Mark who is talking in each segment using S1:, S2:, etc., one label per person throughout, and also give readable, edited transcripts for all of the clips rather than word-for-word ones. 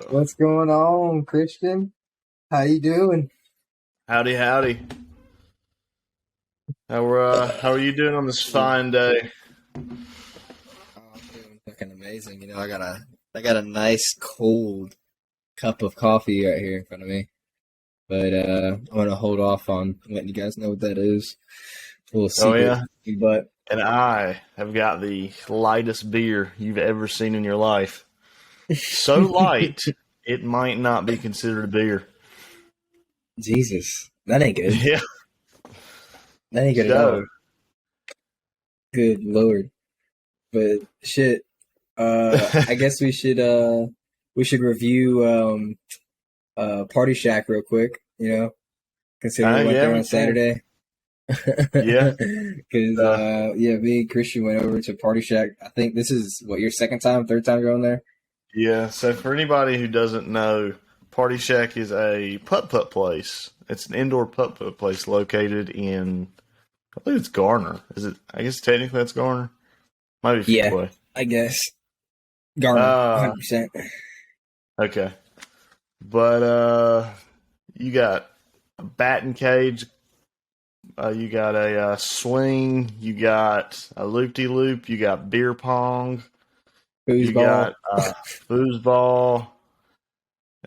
S1: What's going on, Christian? How you doing?
S2: Howdy, howdy. How are you doing on this fine day?
S1: Oh, I'm doing fucking amazing. I got a nice cold cup of coffee right here in front of me. But I'm gonna hold off on letting you guys know what that is. It's a little
S2: Oh
S1: secret.
S2: yeah,
S1: But
S2: and I have got the lightest beer you've ever seen in your life. So light, it might not be considered a beer.
S1: Jesus, that ain't good.
S2: Yeah.
S1: That ain't good at
S2: So,
S1: all. Good Lord. But shit, I guess we should review Party Shack real quick, considering we went
S2: yeah,
S1: there
S2: we
S1: on
S2: can.
S1: Saturday.
S2: Yeah.
S1: Because
S2: Uh,
S1: me and Christian went over to Party Shack. I think this is what, your second time, third time going there?
S2: yeah. So for anybody who doesn't know, Party Shack is a putt-putt place. It's an indoor putt-putt place located in, I believe it's Garner. Is it? I guess technically that's Garner. Might be
S1: Yeah,
S2: Fuquay.
S1: I guess. Garner,
S2: Uh,
S1: 100%.
S2: okay. But you got a batting cage, you got a swing, you got a loop-de-loop, you got beer pong, you
S1: Foosball.
S2: got foosball.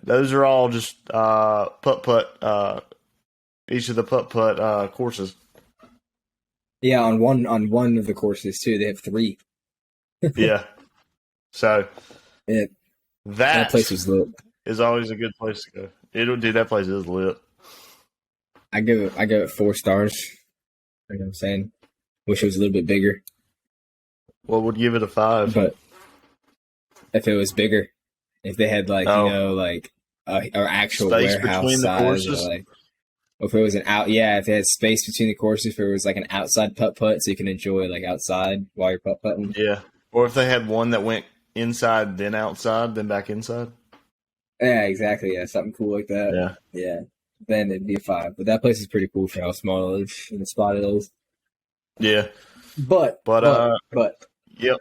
S2: Those are all just putt-putt, each of the putt-putt courses.
S1: Yeah, on one of the courses too. They have three.
S2: Yeah. So
S1: Yeah, that
S2: that
S1: place was lit.
S2: is always a good place to go. Dude, that place is lit.
S1: I give it 4 stars. You know what I'm saying? Wish it was a little bit bigger,
S2: What would give it a 5?
S1: but if it was bigger, if they had
S2: Oh,
S1: like or actual
S2: space
S1: warehouse
S2: between the
S1: size, or
S2: courses?
S1: if it was if they had space between the courses, if it was like an outside putt putt, so you can enjoy like outside while you're putt putting.
S2: Yeah. Or if they had one that went inside, then outside, then back inside.
S1: Yeah, exactly. Yeah, something cool like that.
S2: Yeah.
S1: Yeah, then it'd be a 5. But that place is pretty cool for how small it is and the spot it is.
S2: Yeah.
S1: But
S2: But
S1: but but
S2: yep.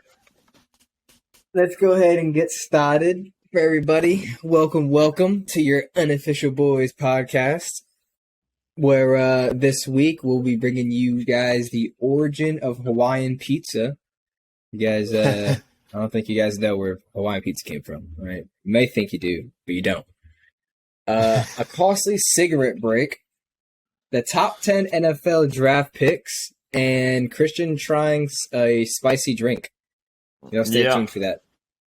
S1: let's go ahead and get started. For everybody, welcome to your Unofficial Boys podcast, where this week we'll be bringing you guys the origin of Hawaiian pizza. You guys, I don't think you guys know where Hawaiian pizza came from, right? You may think you do, but you don't. A costly cigarette break, the top 10 NFL draft picks, and Christian trying a spicy drink. Stay
S2: Yeah.
S1: tuned for that.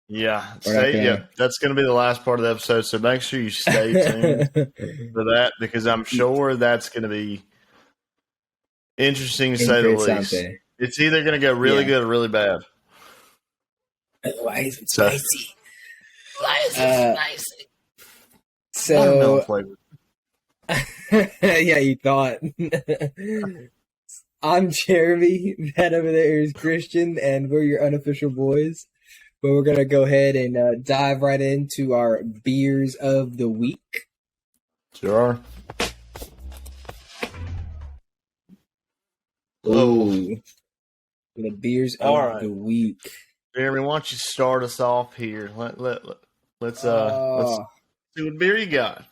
S2: Yeah.
S1: We're not
S2: Stay. Yeah.
S1: gonna.
S2: That's going to be the last part of the episode. So make sure you stay tuned for that because I'm sure that's going to be interesting to say the least.
S1: Interessante.
S2: It's either going to go really
S1: Yeah.
S2: good or really bad.
S1: Why is it
S2: So,
S1: spicy?
S3: Why is it
S1: Uh,
S3: spicy?
S2: watermelon
S1: So,
S2: flavor.
S1: yeah, you thought. I'm Jeremy. That over there is Christian, and we're your Unofficial Boys. But we're going to go ahead and dive right into our beers of the week.
S2: Sure.
S1: Ooh. The beers
S2: All
S1: of
S2: right.
S1: the week.
S2: Jeremy, why don't you start us off here? Let's
S1: Oh,
S2: see what beer you got.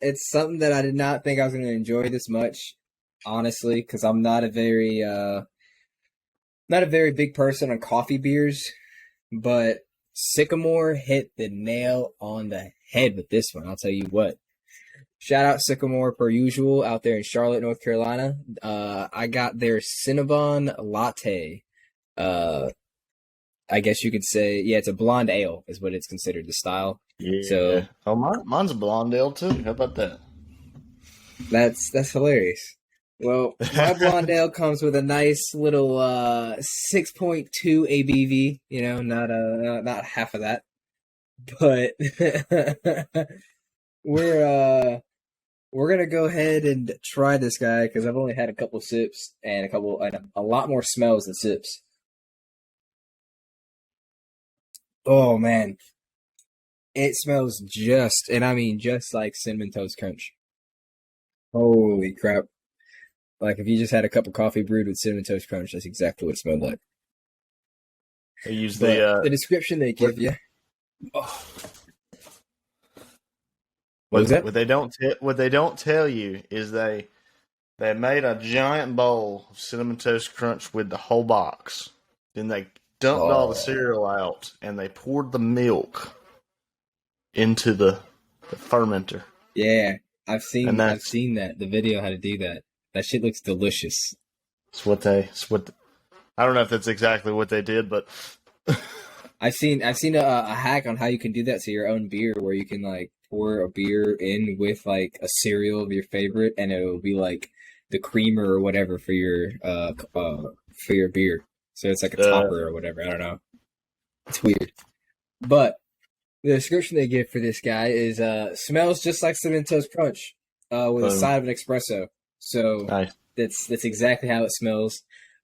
S1: it's something that I did not think I was going to enjoy this much, honestly, because I'm not a very big person on coffee beers, but Sycamore hit the nail on the head with this one. I'll tell you what. Shout out Sycamore per usual out there in Charlotte, North Carolina. I got their Cinnabon Latte. I guess you could say, yeah, it's a blonde ale is what it's considered, the style.
S2: Yeah.
S1: So
S2: Oh, mine's a blonde ale too. How about that?
S1: that's hilarious. Well, my blonde ale comes with a nice little 6.2 ABV. Not half of that, but we're gonna go ahead and try this guy because I've only had a couple sips and a lot more smells than sips. Oh man, it smells and I mean just like Cinnamon Toast Crunch. Holy crap! Like if you just had a cup of coffee brewed with Cinnamon Toast Crunch, that's exactly what it smelled like.
S2: I use
S1: But
S2: the
S1: the description they give you, Oh. What was that?
S2: What they don't tell you is they made a giant bowl of Cinnamon Toast Crunch with the whole box. Then they dumped all the cereal out and they poured the milk into the fermenter.
S1: Yeah, I've seen that. The video how to do that. That shit looks delicious.
S2: I don't know if that's exactly what they did, but
S1: I've seen a hack on how you can do that to your own beer, where you can like pour a beer in with like a cereal of your favorite, and it will be like the creamer or whatever for your beer. So it's like a topper or whatever. I don't know. It's weird, but the description they give for this guy is smells just like Cinnamon Toast Crunch with a side of an espresso. So
S2: nice.
S1: That's exactly how it smells.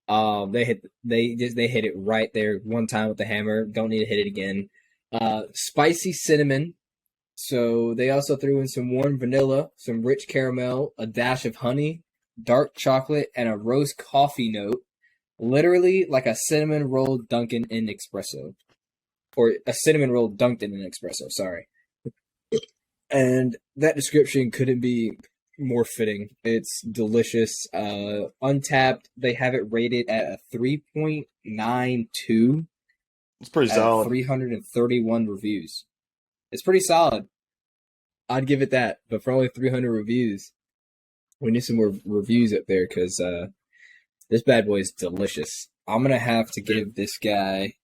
S1: They hit it right there one time with the hammer. Don't need to hit it again. Spicy cinnamon. So they also threw in some warm vanilla, some rich caramel, a dash of honey, dark chocolate, and a roast coffee note. Literally like a cinnamon roll Dunkin' in espresso. Or a cinnamon roll dunked in an espresso, sorry. And that description couldn't be more fitting. It's delicious. Untapped, they have it rated at a 3.92.
S2: It's pretty solid.
S1: 331 reviews. It's pretty solid. I'd give it that. But for only 300 reviews, we need some more reviews up there because this bad boy is delicious. I'm going to have to give this guy...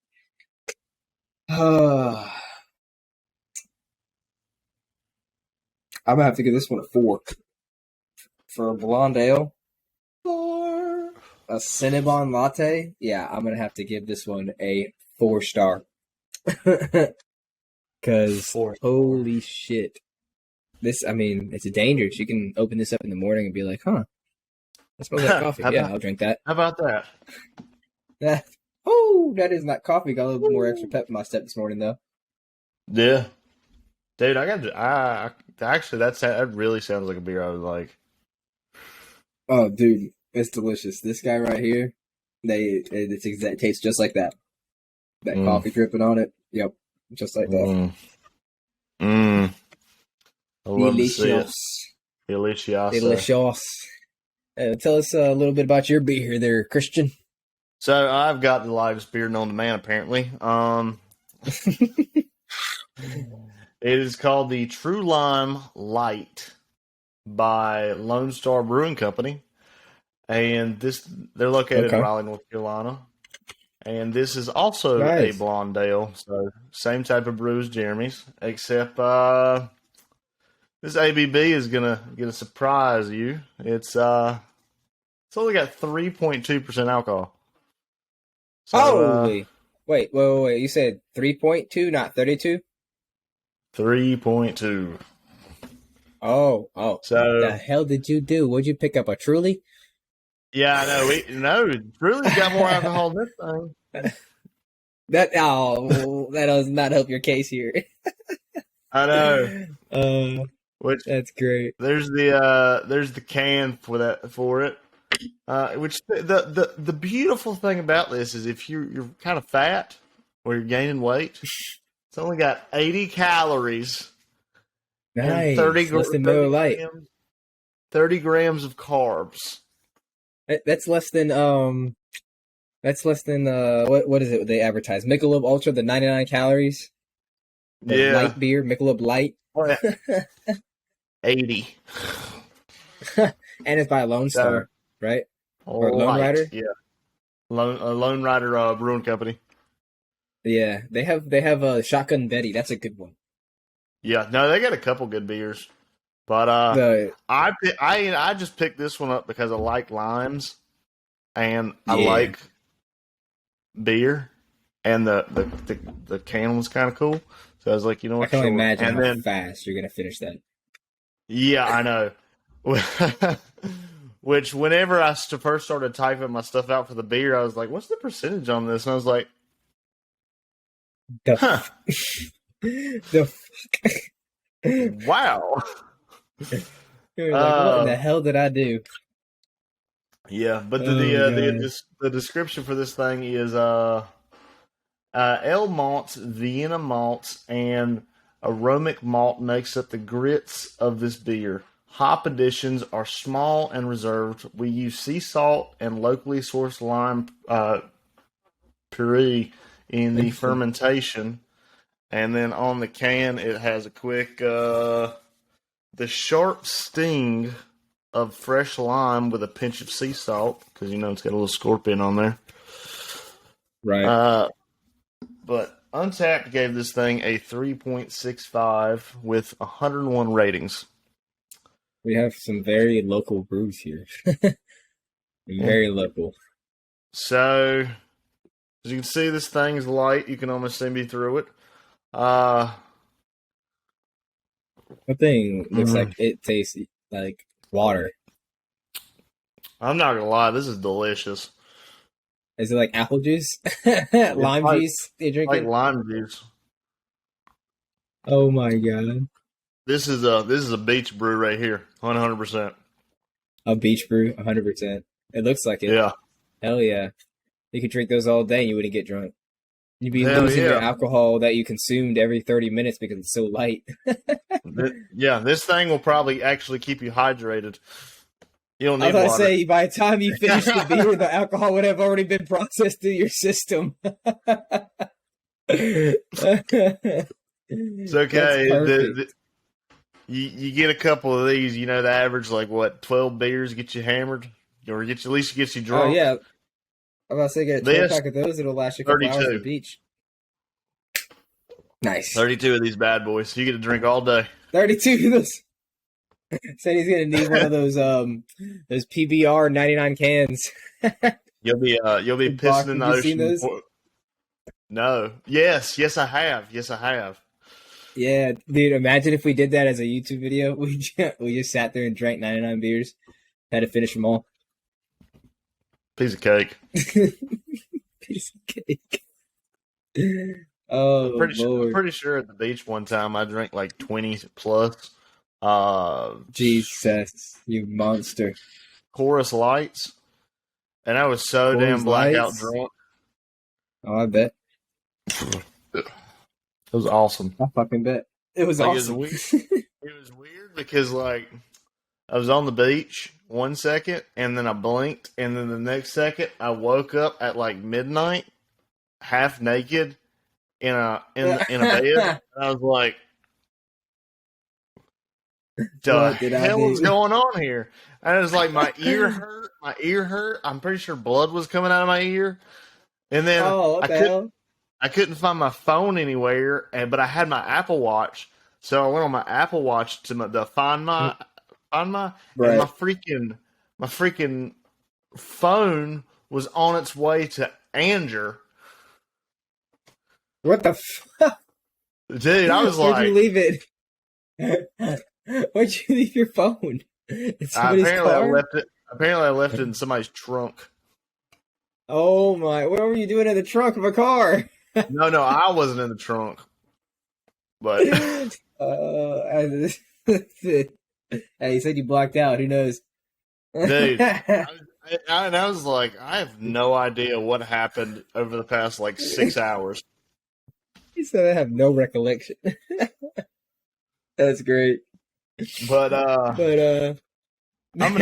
S1: I'm gonna have to give this one a 4 for a blonde ale.
S2: 4.
S1: A Cinnabon latte. Yeah, I'm gonna have to give this one a 4-star. Cause holy shit, it's dangerous. You can open this up in the morning and be like, "Huh, that smells like coffee." I'll drink that.
S2: How about that?
S1: That is not coffee. Got a little bit more extra pep in my step this morning, though.
S2: Yeah, dude, actually that really sounds like a beer I would like.
S1: Oh, dude, it's delicious. This guy right here, it tastes just like that. That coffee dripping on it. Yep, just like that.
S2: I love to see it.
S1: Delicious. Tell us a little bit about your beer there, Christian.
S2: So I've got the lightest beer known to man, apparently. It is called the True Lime Lyte by Lone Star Brewing Company, and they're located in Raleigh, North Carolina. And this is also a blonde ale, so same type of brew as Jeremy's, except this ABV is gonna surprise you. It's only got 3.2% alcohol. So,
S1: holy! Wait! You said 3.2, not 32?
S2: 3.2.
S1: Oh!
S2: So
S1: what the hell did you do? What'd you pick up, a Truly?
S2: Yeah, I know. Truly's got more alcohol than this thing.
S1: That does not help your case here.
S2: I know.
S1: That's great.
S2: There's the can for it. Which the beautiful thing about this is if you're kind of fat or you're gaining weight, it's only got 80 calories.
S1: Nice.
S2: And 30 grams of carbs.
S1: That's less than what is it they advertise? Michelob Ultra, the 99 calories. The light beer, Michelob Light.
S2: Oh, yeah. 80.
S1: And it's by Lone Star, right? Or Lonerider?
S2: Yeah. Lonerider Brewing Company.
S1: Yeah, they have Shotgun Betty. That's a good one.
S2: Yeah, no, they got a couple good beers. But I just picked this one up because I like limes and I like beer, and the can was kind of cool. So I was like, you know what?
S1: I can only imagine how fast you're gonna finish that.
S2: Yeah, I know. Which whenever I first started typing my stuff out for the beer, I was like, what's the percentage on this? And I was like, wow.
S1: You're like, what in the hell did I do?
S2: Yeah, but the description for this thing is Ale malts, Vienna malts, and aromatic malt makes up the grits of this beer. Hop additions are small and reserved. We use sea salt and locally sourced lime puree in the
S1: Interesting.
S2: fermentation. And then on the can, it has a quick the sharp sting of fresh lime with a pinch of sea salt because it's got a little scorpion on there.
S1: Right.
S2: But Untapped gave this thing a 3.65 with 101 ratings.
S1: We have some very local brews here. Very local.
S2: So, as you can see, this thing's light. You can almost see me through it.
S1: That thing looks like it tastes like water.
S2: I'm not going to lie. This is delicious.
S1: Is it like apple juice? Lime juice? You drinking?
S2: Like lime juice.
S1: Oh my god.
S2: This is a beach brew right here, 100%.
S1: A beach brew, 100%. It looks like it.
S2: Yeah.
S1: Hell yeah. You could drink those all day and you wouldn't get drunk. You'd be losing your alcohol that you consumed every 30 minutes because it's so light.
S2: Yeah, this thing will probably actually keep you hydrated. You don't need
S1: I was
S2: water.
S1: To say, by the time you finish the beer, the alcohol would have already been processed through your system.
S2: It's okay. You get a couple of these, the average, 12 beers get you hammered? Or at least get you drunk?
S1: Oh, yeah. I'm about to say, get a 12-pack of those, it'll last you a couple hours at the beach. Nice.
S2: 32 of these bad boys. You get to drink all day.
S1: 32 of those. Said he's gonna need one of those PBR 99 cans.
S2: You'll be pissing in the ocean.
S1: Seen those?
S2: No. Yes, I have.
S1: Yeah, dude. Imagine if we did that as a YouTube video. We just sat there and drank 99 beers. Had to finish them all.
S2: Piece of cake.
S1: Piece of cake. Oh,
S2: I'm pretty sure at the beach one time I drank 20 plus.
S1: Jesus, you monster.
S2: Chorus Lights. And I was so damn blackout drunk.
S1: Oh, I bet.
S2: It was awesome.
S1: I fucking bet. It was awesome.
S2: It was weird because I was on the beach 1 second and then I blinked and then the next second I woke up at midnight, half naked in a bed. And I was like, the hell is going on here? And it was my ear hurt. My ear hurt. I'm pretty sure blood was coming out of my ear. And then I couldn't find my phone anywhere. But I had my Apple Watch, so I went on my Apple Watch to find my and my freaking phone was on its way to Anger.
S1: What the fuck?
S2: Dude, I was
S1: Where'd you leave it? Where'd you leave your phone?
S2: Apparently I left it in somebody's trunk.
S1: Oh my! What were you doing in the trunk of a car?
S2: No, I wasn't in the trunk. But
S1: hey, you said you blocked out. Who knows?
S2: Dude, I was like, I have no idea what happened over the past 6 hours.
S1: He said I have no recollection. That's great.
S2: But I'm gonna let me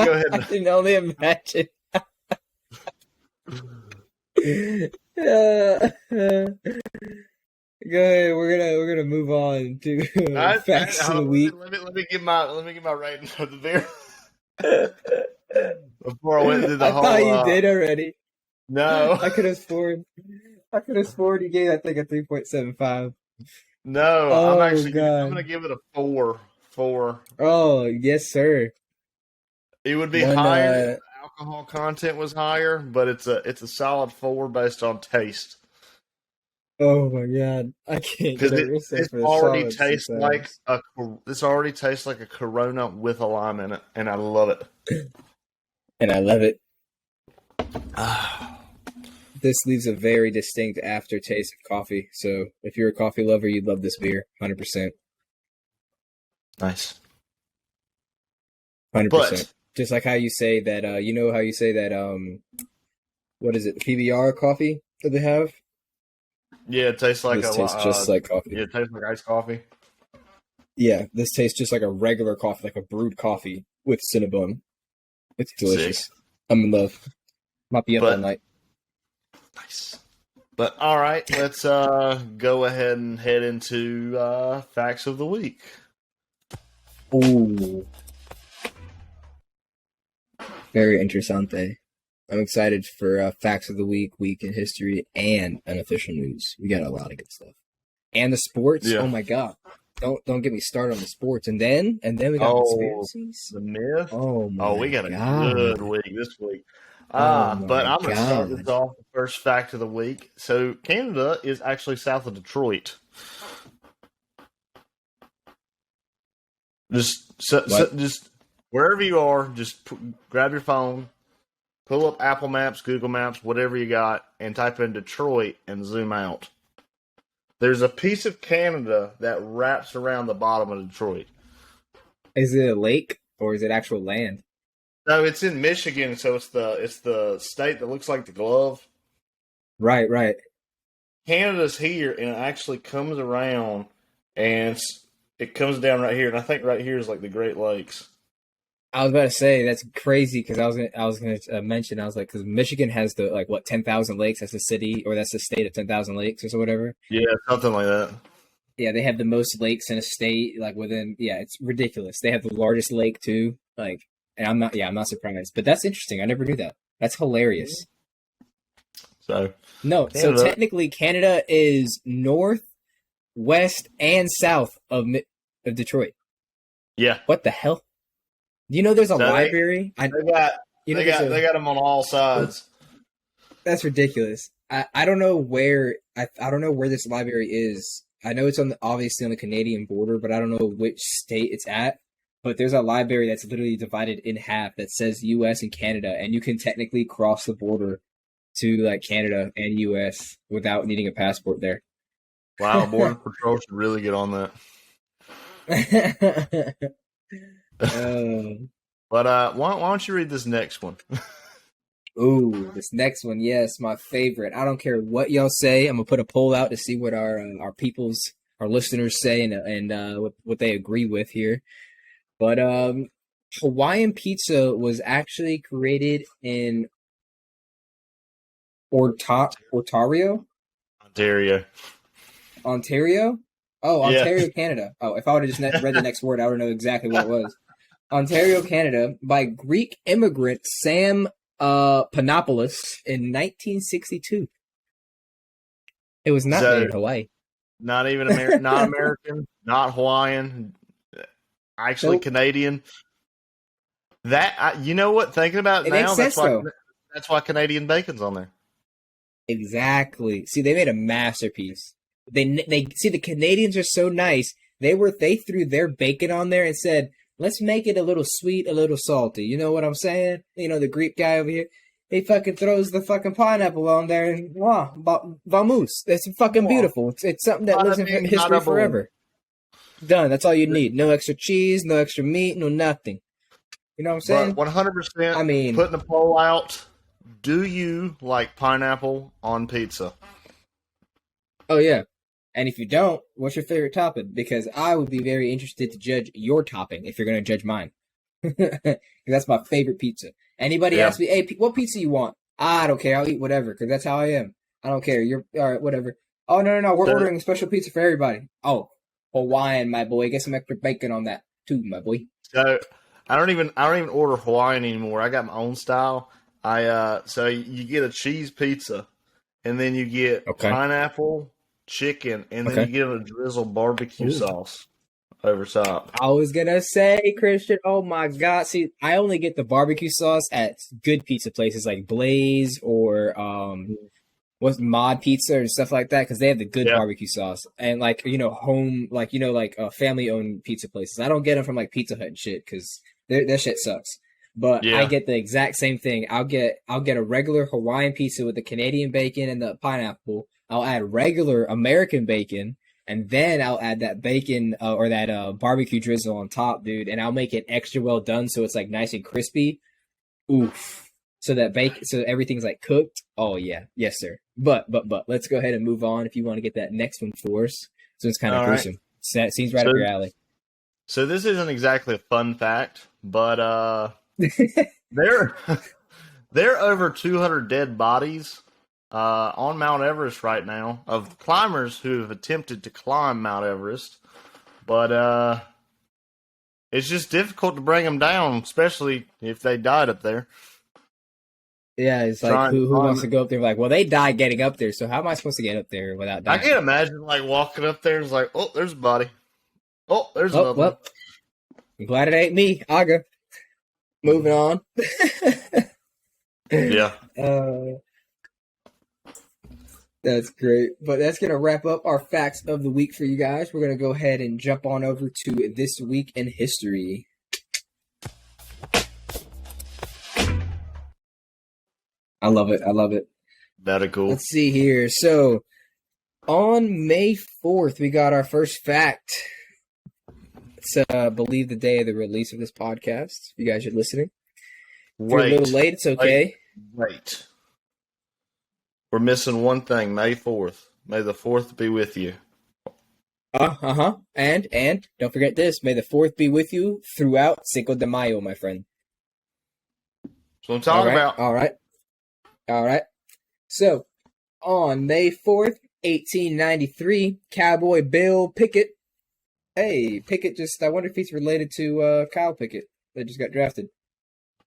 S2: go ahead.
S1: I can only imagine. Go ahead. We're gonna move on to facts of the week.
S2: Let me get my rating for the beer before I went through the whole.
S1: I thought you did already.
S2: No,
S1: I could have sworn you gave that thing a 3.75.
S2: No, I'm gonna give it a 4.
S1: Oh yes, sir.
S2: It would be higher if the alcohol content was higher, but it's a solid 4 based on taste.
S1: Oh my god, I can't get over
S2: this already tastes like a Corona with a lime in it, and I love it.
S1: This leaves a very distinct aftertaste of coffee. So if you're a coffee lover, you'd love this beer, 100%.
S2: Nice,
S1: 100%. Just like how you say that, what is it, PBR coffee that they have?
S2: Yeah, it tastes like
S1: This tastes just like coffee.
S2: yeah, it tastes like iced coffee.
S1: Yeah, this tastes just like a regular coffee, like a brewed coffee with Cinnabon. It's delicious.
S2: Sick.
S1: I'm in love. Might be up all night.
S2: Nice. But all right, let's go ahead and head into facts of the week.
S1: Ooh. Very interessante. I'm excited for facts of the week, week in history, and unofficial news. We got a lot of good stuff. And the sports.
S2: Yeah.
S1: Oh my god. Don't get me started on the sports. And then we got conspiracies.
S2: The myth.
S1: Oh my god.
S2: We got a good week this week.
S1: Oh my
S2: but I'm going to start
S1: God.
S2: this off the first fact of the week. So Canada is actually south of Detroit. Just wherever you are, just grab your phone, pull up Apple Maps, Google Maps, whatever you got, and type in Detroit and zoom out. There's a piece of Canada that wraps around the bottom of Detroit.
S1: Is it a lake or is it actual land?
S2: No, it's in Michigan, so it's the state that looks like the glove.
S1: Right.
S2: Canada's here, and it actually comes around, and it comes down right here, and I think right here is like the Great Lakes.
S1: I was about to say that's crazy because I was gonna mention, I was like, because Michigan has the 10,000 lakes. That's the city, or that's the state of 10,000 lakes or so whatever.
S2: Yeah, something like that.
S1: Yeah, they have the most lakes in a state, it's ridiculous. They have the largest lake too. And I'm not surprised. But that's interesting. I never knew that. That's hilarious.
S2: So
S1: technically Canada is north, west, and south of Detroit.
S2: Yeah.
S1: What the hell? Do you know there's a library?
S2: They got them on all sides.
S1: That's ridiculous. I don't know where I don't know where this library is. I know it's obviously on the Canadian border, but I don't know which state it's at. But there's a library that's literally divided in half that says U.S. and Canada, and you can technically cross the border to Canada and U.S. without needing a passport there.
S2: Wow, Border Patrol should really get on that. But why don't you read this next one?
S1: Ooh, this next one, yes, my favorite. I don't care what y'all say. I'm gonna put a poll out to see what our listeners say and what they agree with here. But Hawaiian pizza was actually created in Ontario. Ontario? Oh, Ontario, yeah. Canada. Oh, if I would have just read the next word, I would know exactly what it was. Ontario, Canada, by Greek immigrant Sam Panopoulos in 1962. It was not made in Hawaii.
S2: Not even not American, not Hawaiian. Actually, nope. Canadian. You know what? Thinking about it now, that's why Canadian bacon's on there.
S1: Exactly. See, they made a masterpiece. They see the Canadians are so nice. They threw their bacon on there and said, "Let's make it a little sweet, a little salty." You know what I'm saying? You know, the Greek guy over here, he fucking throws the fucking pineapple on there and vamos. It's fucking beautiful. It's something that lives in history forever. Done. That's all you need. No extra cheese, no extra meat, no nothing. You know what I'm saying?
S2: 100%.
S1: I mean,
S2: putting a poll out. Do you like pineapple on pizza?
S1: Oh yeah. And if you don't, what's your favorite topping? Because I would be very interested to judge your topping if you're going to judge mine. Because that's my favorite pizza. Anybody asks me, "Hey, what pizza you want?" I don't care. I'll eat whatever because that's how I am. I don't care. You're all right. Whatever. Oh no. We're ordering a special pizza for everybody. Oh. Hawaiian, my boy. Get some extra bacon on that too, my boy.
S2: So I don't even order Hawaiian anymore. I got my own style. So you get a cheese pizza, and then you get pineapple, chicken, and then you get a drizzled barbecue sauce over top.
S1: I was gonna say, Christian, oh my god. See, I only get the barbecue sauce at good pizza places like Blaze or what's Mod Pizza and stuff like that, because they have the good barbecue sauce and home, family owned pizza places. I don't get them from Pizza Hut and shit because that shit sucks. But I get the exact same thing. I'll get a regular Hawaiian pizza with the Canadian bacon and the pineapple. I'll add regular American bacon, and then I'll add that bacon or that barbecue drizzle on top, dude. And I'll make it extra well done so it's nice and crispy. Oof. so that so everything's like cooked. Oh yeah, yes sir. But let's go ahead and move on if you want to get that next one for us. So it's kind of
S2: All right.
S1: gruesome. So it seems right up your alley.
S2: So this isn't exactly a fun fact, but there there are over 200 dead bodies on Mount Everest right now of climbers who have attempted to climb Mount Everest, but it's just difficult to bring them down, especially if they died up there.
S1: Yeah, it's like who wants to go up there? Like, well, they died getting up there, so how am I supposed to get up there without dying?
S2: I can't imagine like walking up there and it's like, oh, there's a body. Oh, there's another one.
S1: I'm glad it ain't me. Aga. Moving on.
S2: Yeah.
S1: That's great. But that's going to wrap up our facts of the week for you guys. We're going to go ahead and jump on over to This Week in History. I love it. I love it.
S2: Very cool.
S1: Let's see here. So, on May 4th, we got our first fact. It's, I believe, the day of the release of this podcast. If you guys are listening. If you're a little late, it's okay.
S2: Wait. We're missing one thing. May 4th. May the 4th be with you.
S1: And don't forget this. May the 4th be with you throughout Cinco de Mayo, my friend.
S2: That's what I'm talking about.
S1: All right. So, on May 4th, 1893, Cowboy Bill Pickett. Hey, Pickett I wonder if he's related to Kyle Pickett that just got drafted.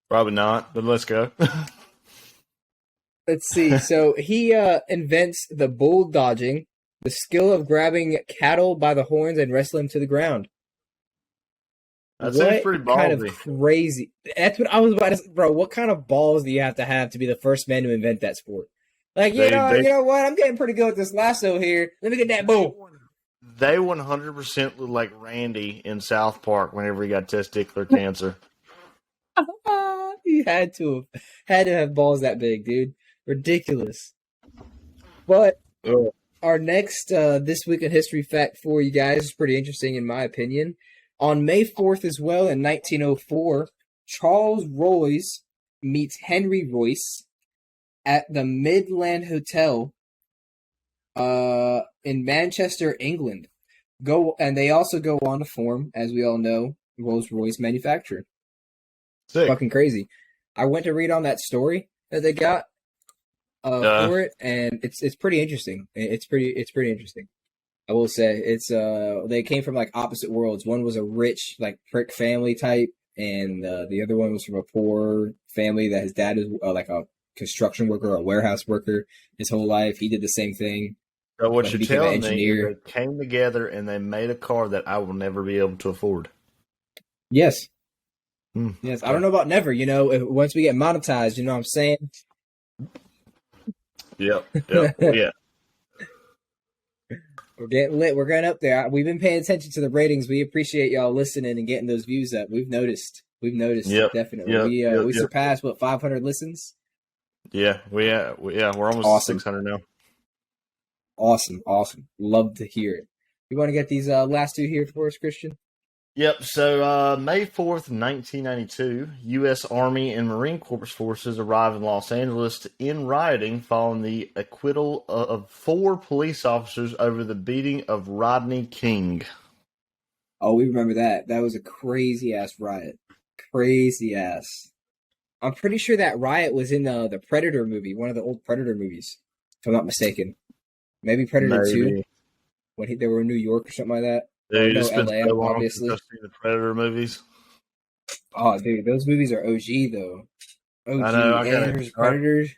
S2: Probably not, but let's go.
S1: Let's see. So, he invents the bulldogging, the skill of grabbing cattle by the horns and wrestling them to the ground.
S2: That seems pretty ballsy.
S1: Kind of crazy. That's what I was about to say. Bro, what kind of balls do you have to be the first man to invent that sport? Like, you know what? I'm getting pretty good with this lasso here. Let me get that bull.
S2: They 100% look like Randy in South Park whenever he got testicular cancer.
S1: He had to have balls that big, dude. Ridiculous. But our next This Week in History fact for you guys is pretty interesting in my opinion. On May 4th as well, in 1904, Charles Royce meets Henry Royce at the Midland Hotel in Manchester, England. And they also go on to form, as we all know, Rolls-Royce manufacturer.
S2: Sick.
S1: Fucking crazy. I went to read on that story that they got for it, and it's pretty interesting. It's pretty interesting. I will say it's they came from like opposite worlds. One was a rich like prick family type, and the other one was from a poor family that his dad is like a construction worker or a warehouse worker his whole life. He did the same thing.
S2: So what you're telling me is they came together and they made a car that I will never be able to afford.
S1: Yes. Yes. I don't know about never. You know, once we get monetized, you know what I'm saying? Yep.
S2: Yeah.
S1: We're getting lit. We're getting up there. We've been paying attention to the ratings. We appreciate y'all listening and getting those views up. We've noticed. Definitely. We surpassed 500 listens.
S2: Yeah, we're almost awesome. 600 now.
S1: Awesome. Love to hear it. You want to get these last two here for us, Christian?
S2: Yep. So May 4th, 1992, U.S. Army and Marine Corps forces arrived in Los Angeles to end rioting following the acquittal of 4 police officers over the beating of Rodney King.
S1: Oh, we remember that. That was a crazy-ass riot. Crazy-ass. I'm pretty sure that riot was in the Predator movie, one of the old Predator movies, if I'm not mistaken. Maybe Predator 2, when they were in New York or something like that.
S2: Dude, it's been so long obviously. Since I've seen the Predator movies.
S1: Oh, dude, those movies are OG, though. OG.
S2: I know.
S1: Predators.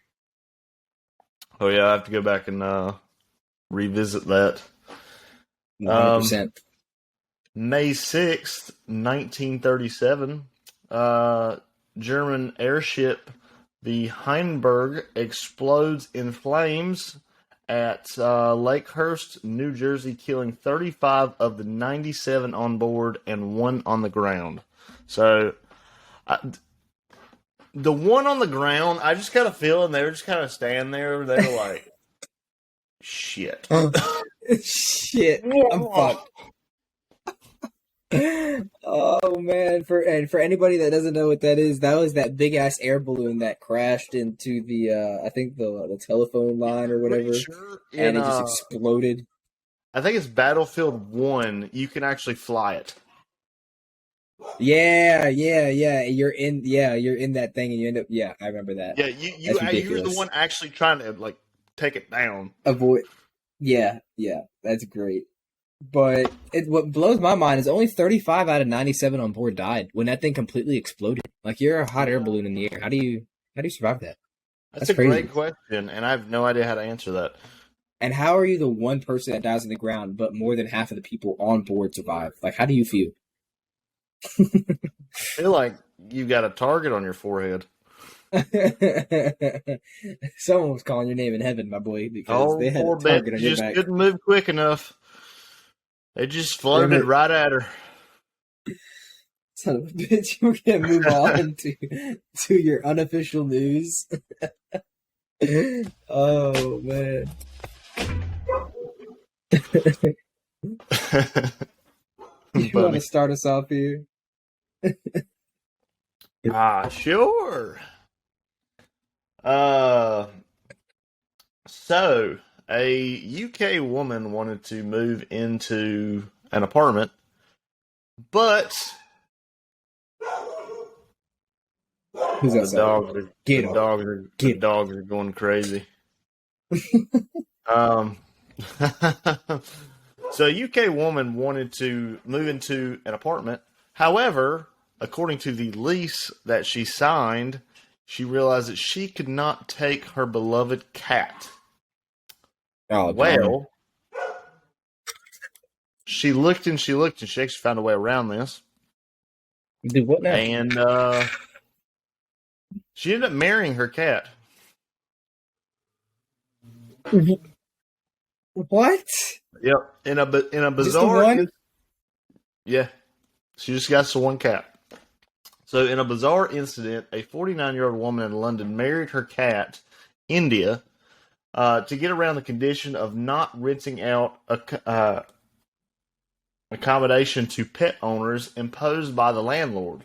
S2: Oh, yeah, I have to go back and revisit that.
S1: 100%.
S2: May 6th, 1937, German airship, the Hindenburg, explodes in flames at Lakehurst, New Jersey, killing 35 of the 97 on board and 1 on the ground. So, the one on the ground, I just kind of feeling they were just kind of standing there. They were like, shit.
S1: Shit. I'm fucked. Oh man, for anybody that doesn't know what that is, that was that big ass air balloon that crashed into the I think the telephone line or
S2: Pretty
S1: whatever,
S2: sure
S1: and it just exploded.
S2: I think it's Battlefield 1, you can actually fly it.
S1: Yeah. You're in that thing and you end up. Yeah, I remember that.
S2: Yeah,
S1: That's
S2: you're the
S1: ridiculous.
S2: one actually trying to like take it down.
S1: Avoid. Yeah, that's great. But what blows my mind is only 35 out of 97 on board died when that thing completely exploded. Like you're a hot air balloon in the air. How do you survive that?
S2: That's
S1: That's
S2: a
S1: crazy.
S2: great question, and I have no idea how to answer that.
S1: And how are you the one person that dies on the ground, but more than half of the people on board survive? Like, how do you feel?
S2: I feel like you got a target on your forehead.
S1: Someone was calling your name in heaven, my boy, because
S2: Oh,
S1: they had a
S2: poor Beth.
S1: target on
S2: You
S1: your
S2: just
S1: back.
S2: couldn't move quick enough. It just floated
S1: Damn it,
S2: right at her.
S1: son of a bitch! We're gonna move on to your unofficial news. Oh man. You want
S2: Funny.
S1: to start us off here?
S2: Sure. So a UK woman wanted to move into an apartment, but
S1: Who's
S2: the
S1: outside?
S2: dogs are
S1: Get
S2: the
S1: him.
S2: dogs are
S1: Get
S2: the
S1: him.
S2: dogs are going crazy. Um, so a UK woman wanted to move into an apartment. However, according to the lease that she signed, she realized that she could not take her beloved cat.
S1: Oh,
S2: Well, she looked and she looked and she actually found a way around this.
S1: dude, what now?
S2: And she ended up marrying her cat.
S1: What?
S2: Yep, in a
S1: Just the
S2: bizarre.
S1: one?
S2: Yeah, she just got the one cat. So, in a bizarre incident, a 49-year-old woman in London married her cat, India, to get around the condition of not renting out accommodation to pet owners imposed by the landlord.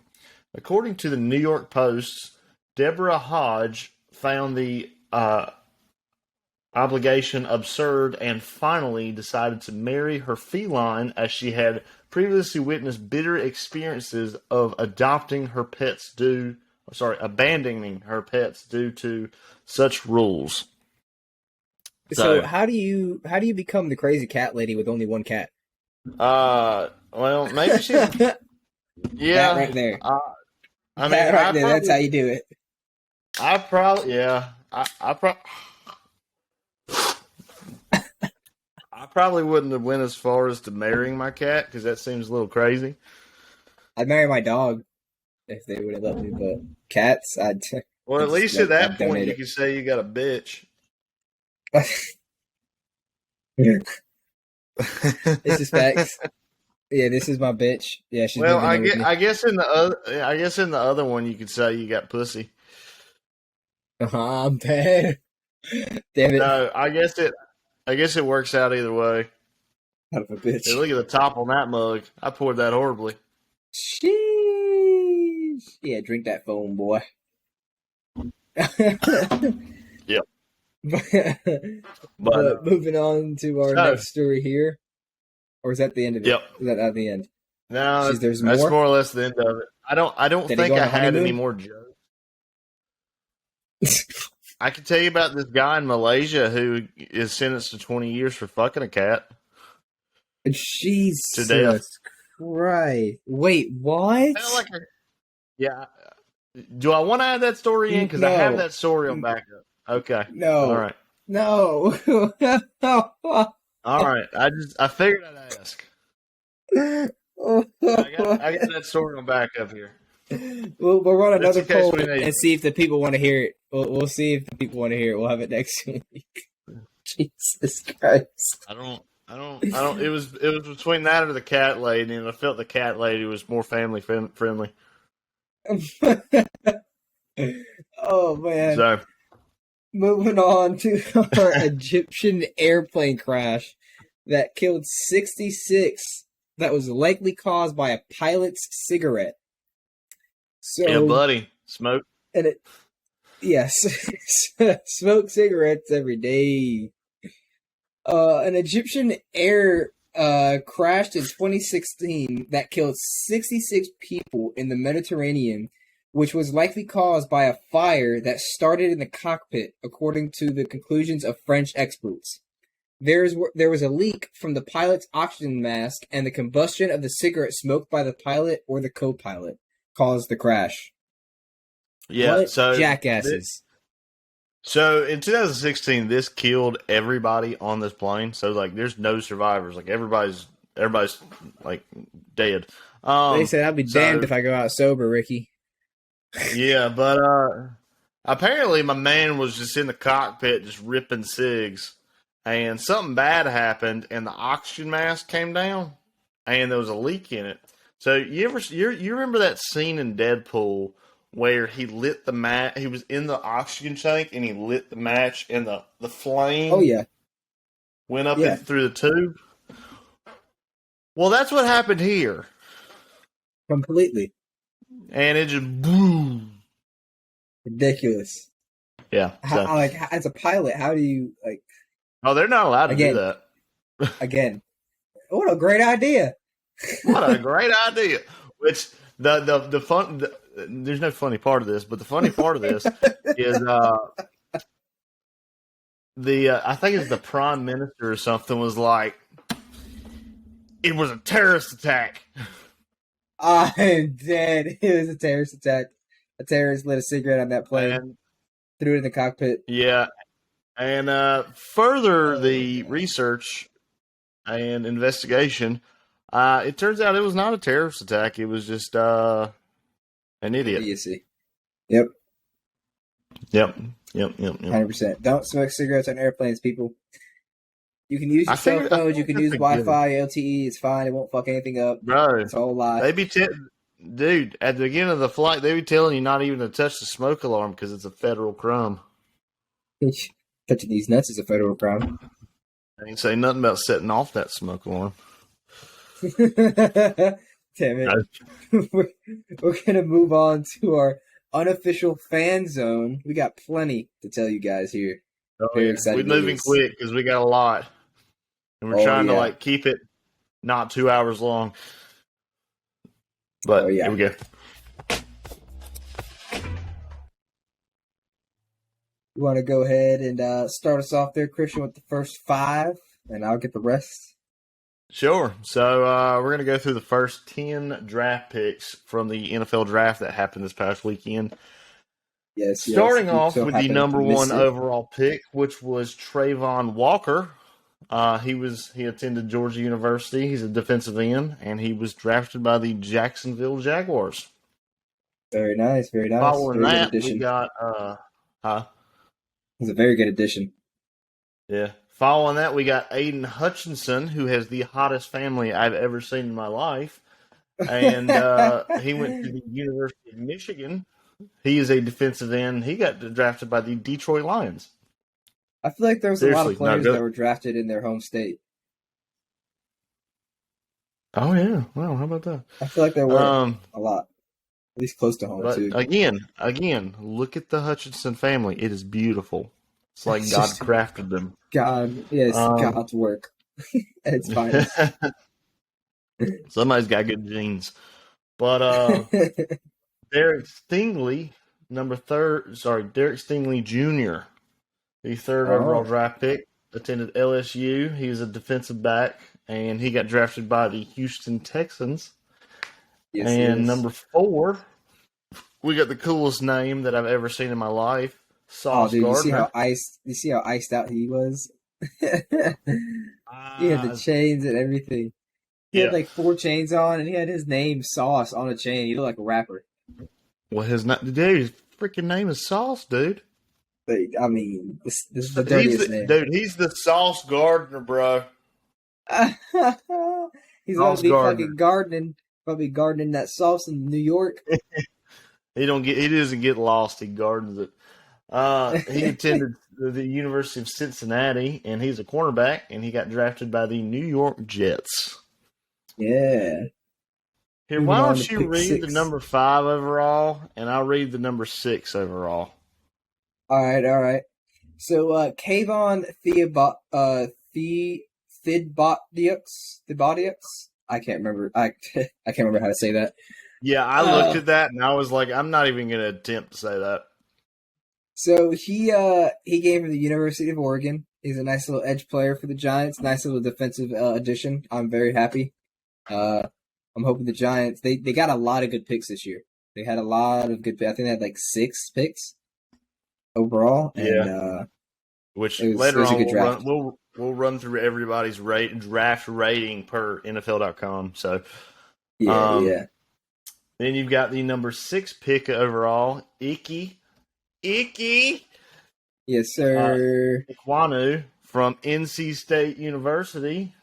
S2: According to the New York Post, Deborah Hodge found the obligation absurd and finally decided to marry her feline as she had previously witnessed bitter experiences of abandoning her pets due to such rules.
S1: So how do you become the crazy cat lady with only one cat?
S2: Well, maybe she. Yeah,
S1: That right there.
S2: I mean,
S1: That right there. That's how you do it.
S2: I probably, yeah, I probably wouldn't have went as far as to marrying my cat because that seems a little crazy.
S1: I'd marry my dog if they would have let me, but cats,
S2: Well, at least at
S1: I'd
S2: that point,
S1: donate
S2: you
S1: it.
S2: can say you got a bitch.
S1: This is facts. Yeah, this is my bitch. Yeah, she's
S2: Well,
S1: moving in with me.
S2: I guess in the other one, you could say you got pussy.
S1: I'm bad. Damn it.
S2: No, I guess it works out either way.
S1: Son of a bitch.
S2: Hey, look at the top on that mug. I poured that horribly.
S1: Sheesh. Yeah, drink that foam, boy.
S2: Yep.
S1: But moving on to our
S2: So-
S1: next story here. Or is that the end of it?
S2: Yep.
S1: Is that at the end?
S2: No,
S1: There's
S2: that's
S1: more?
S2: more or less the end of it. I don't
S1: Did he
S2: think
S1: go on
S2: I
S1: a
S2: had
S1: honeymoon?
S2: any more jokes. I can tell you about this guy in Malaysia who is sentenced to 20 years for fucking a cat.
S1: Jesus
S2: To death.
S1: Christ. Wait, what?
S2: Yeah. Do I want to add that story in? Because I have that story on backup. Okay.
S1: No.
S2: All right.
S1: No.
S2: All right. I figured I'd ask. I got that story on backup here.
S1: We'll run
S2: Just
S1: another
S2: in case
S1: poll
S2: we need
S1: and see if the people want to hear it. We'll see if the people want to hear it. We'll have it next week. Jesus Christ.
S2: I don't. It was between that or the cat lady, and I felt the cat lady was more family friendly.
S1: Oh man.
S2: So
S1: Moving on to our Egyptian airplane crash that killed 66 that was likely caused by a pilot's cigarette. So,
S2: yeah, buddy, smoke.
S1: And it, yes, smoke cigarettes every day. An Egyptian air crashed in 2016 that killed 66 people in the Mediterranean, which was likely caused by a fire that started in the cockpit, according to the conclusions of French experts. There was a leak from the pilot's oxygen mask, and the combustion of the cigarette smoked by the pilot or the co-pilot caused the crash.
S2: Yeah,
S1: what
S2: so
S1: jackasses.
S2: So in 2016, this killed everybody on this plane. So like, there's no survivors. Like everybody's like dead.
S1: They said I'll be damned if I go out sober, Ricky.
S2: Yeah, but apparently my man was just in the cockpit just ripping cigs, and something bad happened, and the oxygen mask came down, and there was a leak in it. So you remember that scene in Deadpool where he lit the match? He was in the oxygen tank, and he lit the match, and the flame.
S1: Oh yeah,
S2: went up through the tube. Well, that's what happened here.
S1: Completely.
S2: And it just boom.
S1: Ridiculous.
S2: Yeah. So.
S1: Like as a pilot, how do you like?
S2: Oh, they're not allowed to do that.
S1: Again, what a great idea!
S2: What a great idea! Which the fun. There's no funny part of this, but the funny part of this is I think it's the prime minister or something was like, it was a terrorist attack.
S1: I'm dead. It was a terrorist attack. A terrorist lit a cigarette on that plane, and threw it in the cockpit.
S2: Yeah. And further the research and investigation, it turns out it was not a terrorist attack. It was just an idiot.
S1: Idiocy. Yep. 100%. Don't smoke cigarettes on airplanes, people. You can use your cell phones. You can use Wi-Fi, LTE. It's fine. It won't fuck anything up.
S2: Bro,
S1: it's all a lie.
S2: They be dude, at the beginning of the flight, they be telling you not even to touch the smoke alarm because it's a federal crime.
S1: Touching these nuts is a federal crime.
S2: They ain't say nothing about setting off that smoke alarm.
S1: Damn it. We're going to move on to our unofficial fan zone. We got plenty to tell you guys here.
S2: Very excited. We're moving quick because we got a lot. And we're trying to keep it not 2 hours long. But here we go.
S1: You want to go ahead and start us off there, Christian, with the first 5, and I'll get the rest?
S2: Sure. So we're going to go through the first 10 draft picks from the NFL draft that happened this past weekend.
S1: Yes.
S2: Starting off with the number 1 overall pick, which was Trayvon Walker. He attended Georgia University. He's a defensive end, and he was drafted by the Jacksonville Jaguars.
S1: Very nice.
S2: Following that, we got
S1: It's a very good addition.
S2: Yeah. Following that, we got Aiden Hutchinson, who has the hottest family I've ever seen in my life. And he went to the University of Michigan. He is a defensive end. He got drafted by the Detroit Lions.
S1: I feel like there was a lot of players that were drafted in their home state.
S2: Oh, yeah. Well, how about that?
S1: I feel like there were a lot. At least close to home, too.
S2: Again, look at the Hutchinson family. It is beautiful. It's like God crafted them.
S1: God's work. At its finest.
S2: Somebody's got good genes. But Derek Stingley, Derek Stingley Jr., the 3rd overall draft pick, attended LSU. He's a defensive back, and he got drafted by the Houston Texans.
S1: Yes,
S2: and number 4, we got the coolest name that I've ever seen in my life, Sauce Gardner.
S1: You see how iced out he was? He had the chains and everything. He had like 4 chains on, and he had his name Sauce on a chain. He looked like a rapper.
S2: Well, his freaking name is Sauce, dude.
S1: I mean, this is the dirtiest name.
S2: Dude, he's the Sauce Gardner, bro.
S1: He's gonna be fucking gardening, probably gardening that sauce in New York.
S2: He doesn't get lost. He gardens it. He attended the University of Cincinnati, and he's a cornerback, and he got drafted by the New York Jets.
S1: Yeah.
S2: Here,
S1: Moving
S2: why
S1: on to
S2: don't you
S1: pick
S2: read the
S1: 6.
S2: number 5 overall, and I'll read the number 6 overall.
S1: All right. So, Kayvon Thibaudiux. I can't remember. I can't remember how to say that.
S2: Yeah, I looked at that, and I was like, I'm not even going to attempt to say that.
S1: So he came from the University of Oregon. He's a nice little edge player for the Giants. Nice little defensive addition. I'm very happy. I'm hoping the Giants they got a lot of good picks this year. They had a lot of good picks. I think they had like 6 picks overall, and
S2: Yeah. Which
S1: it
S2: later
S1: was a
S2: on
S1: good draft.
S2: we'll run through everybody's draft rating per NFL.com. So
S1: Yeah.
S2: then you've got the number 6 pick overall, Icky.
S1: Yes, sir.
S2: Ikwanu from NC State University.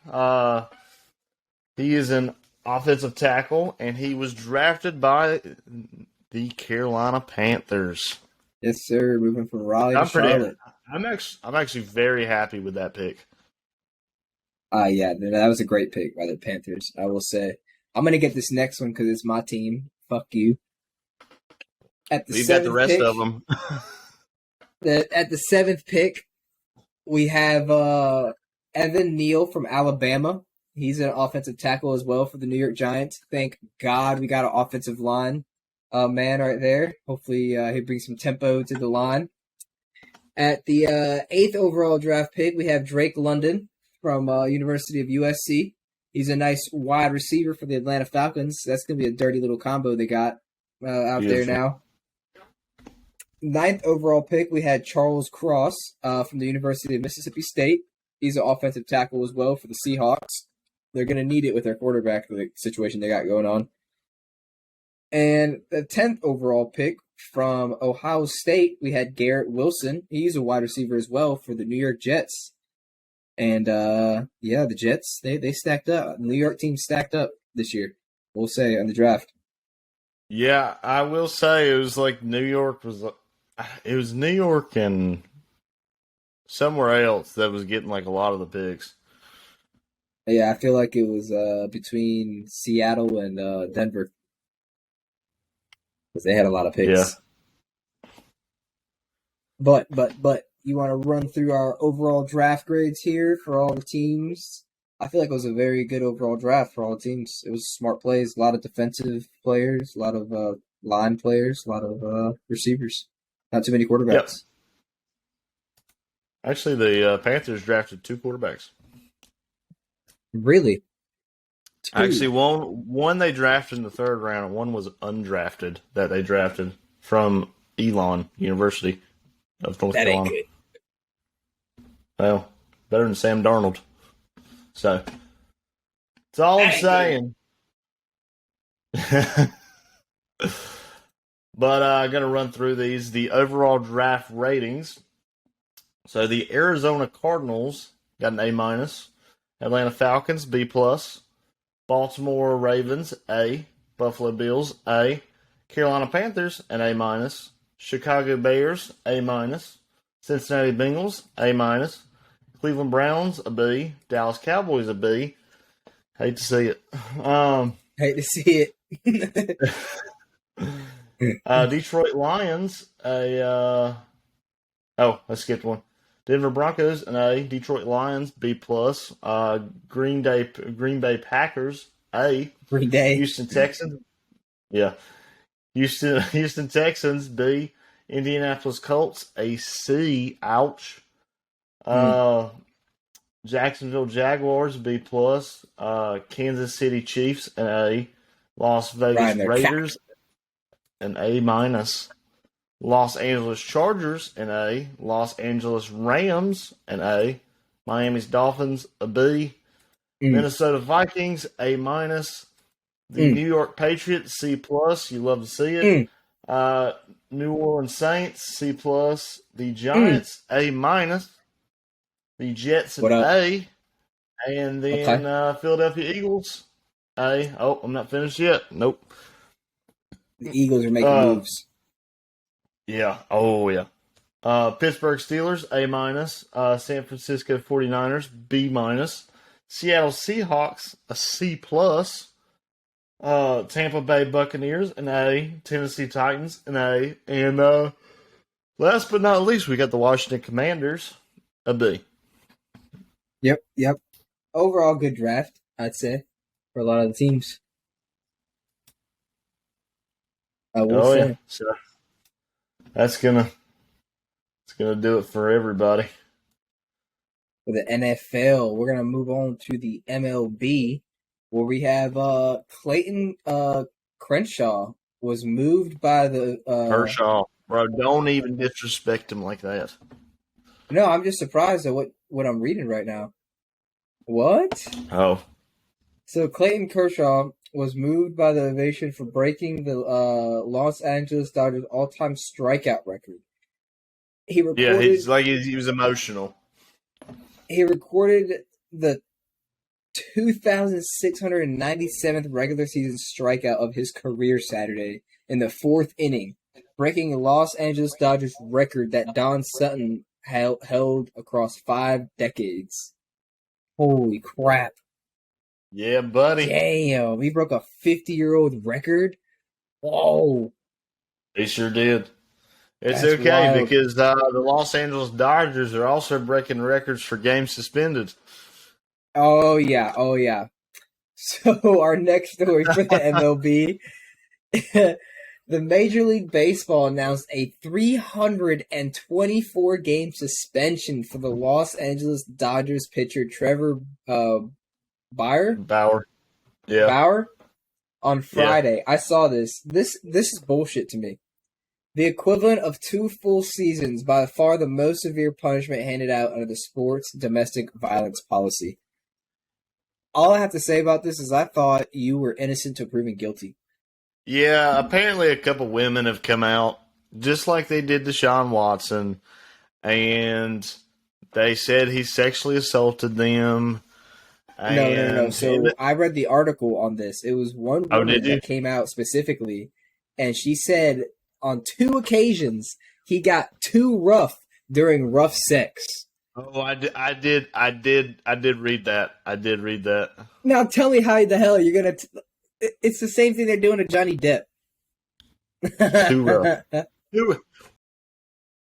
S2: He is an offensive tackle, and he was drafted by the Carolina Panthers.
S1: Yes, sir. Moving from Raleigh to Charlotte.
S2: I'm actually very happy with that pick.
S1: Yeah, that was a great pick by the Panthers, I will say. I'm going to get this next one because it's my team. Fuck you.
S2: We've got the rest of them.
S1: At the 7th pick, we have Evan Neal from Alabama. He's an offensive tackle as well for the New York Giants. Thank God we got an offensive line man right there. Hopefully he brings some tempo to the line. At the 8th overall draft pick, we have Drake London from University of USC. He's a nice wide receiver for the Atlanta Falcons. That's going to be a dirty little combo they got out there now. 9th overall pick, we had Charles Cross from the University of Mississippi State. He's an offensive tackle as well for the Seahawks. They're going to need it with their quarterback, the situation they got going on. And the 10th overall pick from Ohio State, we had Garrett Wilson. He's a wide receiver as well for the New York Jets. And, the Jets, they stacked up. The New York team stacked up this year, we'll say, on the draft.
S2: Yeah, I will say it was like New York and somewhere else that was getting like a lot of the picks.
S1: Yeah, I feel like it was between Seattle and Denver because they had a lot of picks.
S2: Yeah.
S1: But you want to run through our overall draft grades here for all the teams? I feel like it was a very good overall draft for all the teams. It was smart plays, a lot of defensive players, a lot of line players, a lot of receivers. Not too many quarterbacks.
S2: Yep. Actually, the Panthers drafted 2 quarterbacks.
S1: Really? 2.
S2: Actually, one they drafted in the 3rd round, and one was undrafted that they drafted from Elon University of North Carolina.
S1: Ain't good.
S2: Well, better than Sam Darnold. So, that's all I'm saying. But I'm going to run through these. The overall draft ratings. So, the Arizona Cardinals got an A-. Atlanta Falcons, B+. Baltimore Ravens, A. Buffalo Bills, A. Carolina Panthers, an A-. Chicago Bears, A-. Cincinnati Bengals, A-. Cleveland Browns, a B. Dallas Cowboys, a B. Hate to see it.
S1: Hate to see it.
S2: Detroit Lions, I skipped one. Denver Broncos, an A. Detroit Lions, B+. Green Bay Packers, A.
S1: Green Day.
S2: Houston Texans, yeah. Houston Texans, B. Indianapolis Colts, a C. Ouch. Jacksonville Jaguars, B+. Kansas City Chiefs, an A. Las Vegas Raiders, an A-. Los Angeles Chargers, an A. Los Angeles Rams, an A. Miami Dolphins, a B. Minnesota Vikings, A-. The New York Patriots, C+. You love to see it. New Orleans Saints, C+. The Giants, A-. The Jets, an A. And then Philadelphia Eagles, A. Oh, I'm not finished yet. Nope.
S1: The Eagles are making moves.
S2: Yeah. Oh, yeah. Pittsburgh Steelers, A-. San Francisco 49ers, B-. Seattle Seahawks a C plus. Tampa Bay Buccaneers an A. Tennessee Titans an A. And last but not least, we got the Washington Commanders a B.
S1: Yep. Overall, good draft, I'd say, for a lot of the teams. I will say.
S2: Yeah. So that's gonna do it for everybody.
S1: For the NFL, we're gonna move on to the MLB, where we have Clayton Crenshaw was moved by the
S2: Kershaw, bro, don't even disrespect him like that.
S1: No, I'm just surprised at what I'm reading right now. What?
S2: Oh,
S1: So Clayton Kershaw was moved by the ovation for breaking the Los Angeles Dodgers all-time strikeout record. He recorded.
S2: yeah, he was emotional.
S1: He recorded the 2,697th regular season strikeout of his career Saturday in the fourth inning, breaking a Los Angeles Dodgers record that Don Sutton held across 5 decades. Holy crap.
S2: Yeah, buddy.
S1: Damn, he broke a 50-year-old record? Whoa.
S2: He sure did. It's
S1: That's
S2: okay
S1: wild.
S2: because the Los Angeles Dodgers are also breaking records for games suspended.
S1: Oh, yeah. So, our next story for the MLB, the Major League Baseball announced a 324-game suspension for the Los Angeles Dodgers pitcher Trevor
S2: Bauer. Yeah.
S1: Bauer on Friday. I saw this. This is bullshit to me. The equivalent of 2 full seasons, by far the most severe punishment handed out under the sport's domestic violence policy. All I have to say about this is I thought you were innocent until proven guilty.
S2: Yeah, apparently a couple women have come out, just like they did to Sean Watson, and they said he sexually assaulted them.
S1: No. So I read the article on this. It was one woman that came out specifically, and she said on 2 occasions he got too rough during rough sex.
S2: Oh, I did read that. I did read that.
S1: Now tell me how the hell you're gonna. It's the same thing they're doing to Johnny Depp.
S2: Too rough.